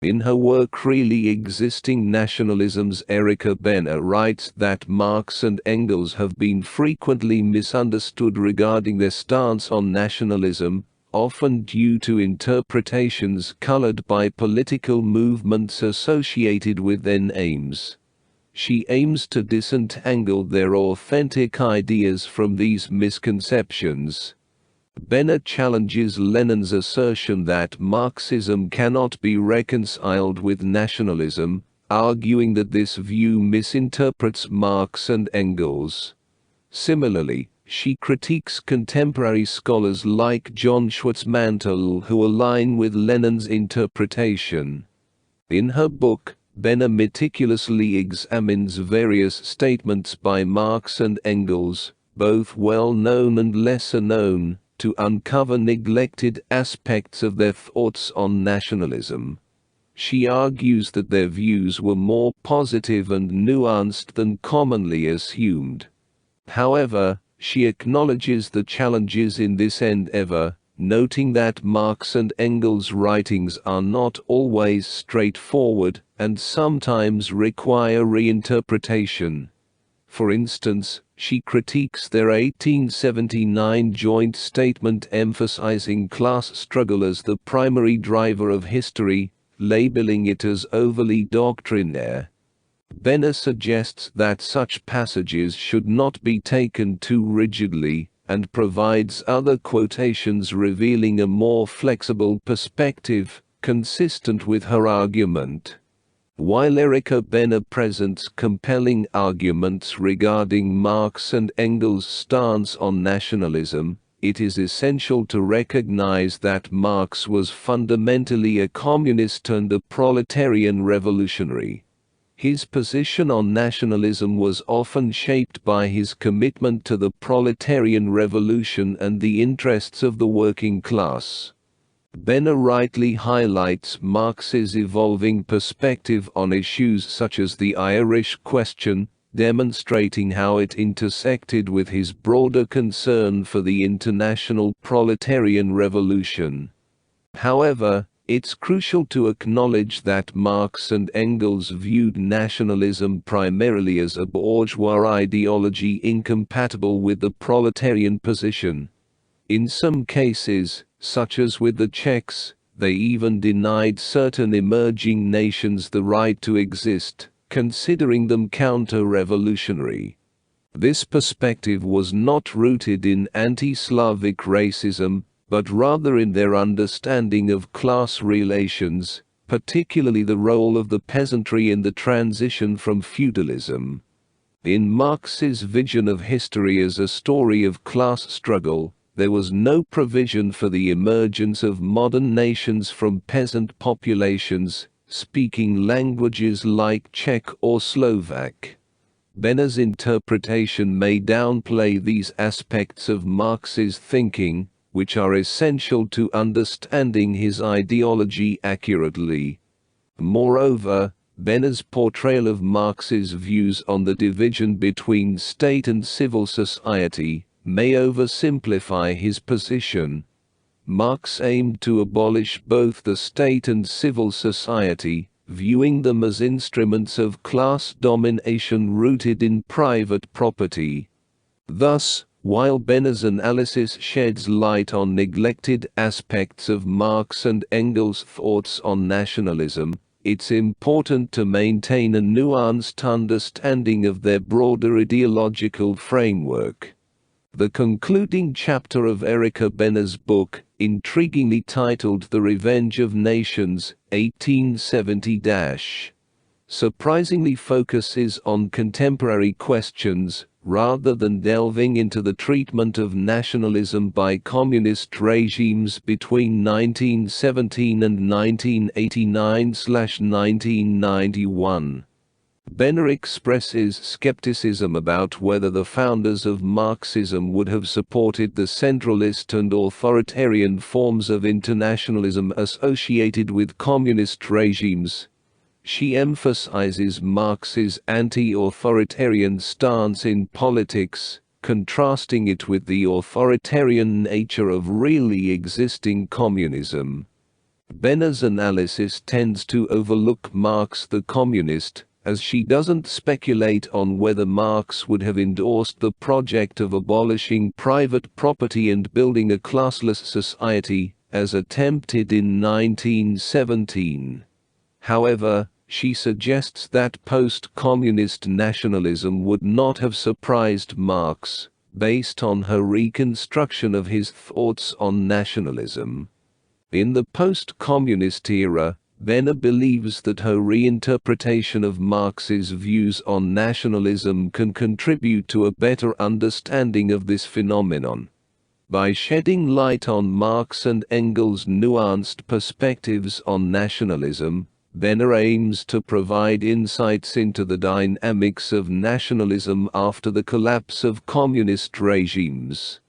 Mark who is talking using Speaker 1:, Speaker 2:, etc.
Speaker 1: In her work Really Existing Nationalisms, Erika Benner writes that Marx and Engels have been frequently misunderstood regarding their stance on nationalism, often due to interpretations colored by political movements associated with their aims. She aims to disentangle their authentic ideas from these misconceptions. Benner challenges Lenin's assertion that Marxism cannot be reconciled with nationalism, arguing that this view misinterprets Marx and Engels. Similarly, she critiques contemporary scholars like John Schwartzmantel who align with Lenin's interpretation. In her book, Benner meticulously examines various statements by Marx and Engels, both well-known and lesser-known, to uncover neglected aspects of their thoughts on nationalism. She argues that their views were more positive and nuanced than commonly assumed. However, she acknowledges the challenges in this endeavor, noting that Marx and Engels' writings are not always straightforward and sometimes require reinterpretation. For instance, she critiques their 1879 joint statement emphasizing class struggle as the primary driver of history, labeling it as overly doctrinaire. Benner suggests that such passages should not be taken too rigidly, and provides other quotations revealing a more flexible perspective, consistent with her argument. While Erika Benner presents compelling arguments regarding Marx and Engels' stance on nationalism, it is essential to recognize that Marx was fundamentally a communist and a proletarian revolutionary. His position on nationalism was often shaped by his commitment to the proletarian revolution and the interests of the working class. Benner rightly highlights Marx's evolving perspective on issues such as the Irish question, demonstrating how it intersected with his broader concern for the international proletarian revolution. However, it's crucial to acknowledge that Marx and Engels viewed nationalism primarily as a bourgeois ideology incompatible with the proletarian position. In some cases, such as with the Czechs, they even denied certain emerging nations the right to exist, considering them counter-revolutionary. This perspective was not rooted in anti-Slavic racism, but rather in their understanding of class relations, particularly the role of the peasantry in the transition from feudalism. In Marx's vision of history as a story of class struggle, there was no provision for the emergence of modern nations from peasant populations, speaking languages like Czech or Slovak. Benner's interpretation may downplay these aspects of Marx's thinking, which are essential to understanding his ideology accurately. Moreover, Benner's portrayal of Marx's views on the division between state and civil society may oversimplify his position. Marx aimed to abolish both the state and civil society, viewing them as instruments of class domination rooted in private property. Thus, while Benner's analysis sheds light on neglected aspects of Marx and Engels' thoughts on nationalism, it's important to maintain a nuanced understanding of their broader ideological framework. The concluding chapter of Erika Benner's book, intriguingly titled The Revenge of Nations, 1870, surprisingly focuses on contemporary questions, rather than delving into the treatment of nationalism by communist regimes between 1917 and 1989–1991. Benner expresses skepticism about whether the founders of Marxism would have supported the centralist and authoritarian forms of internationalism associated with communist regimes. She emphasizes Marx's anti-authoritarian stance in politics, contrasting it with the authoritarian nature of really existing communism. Benner's analysis tends to overlook Marx the communist, as she doesn't speculate on whether Marx would have endorsed the project of abolishing private property and building a classless society, as attempted in 1917. However, she suggests that post-communist nationalism would not have surprised Marx, based on her reconstruction of his thoughts on nationalism. In the post-communist era, Benner believes that her reinterpretation of Marx's views on nationalism can contribute to a better understanding of this phenomenon. By shedding light on Marx and Engels' nuanced perspectives on nationalism, Benner aims to provide insights into the dynamics of nationalism after the collapse of communist regimes.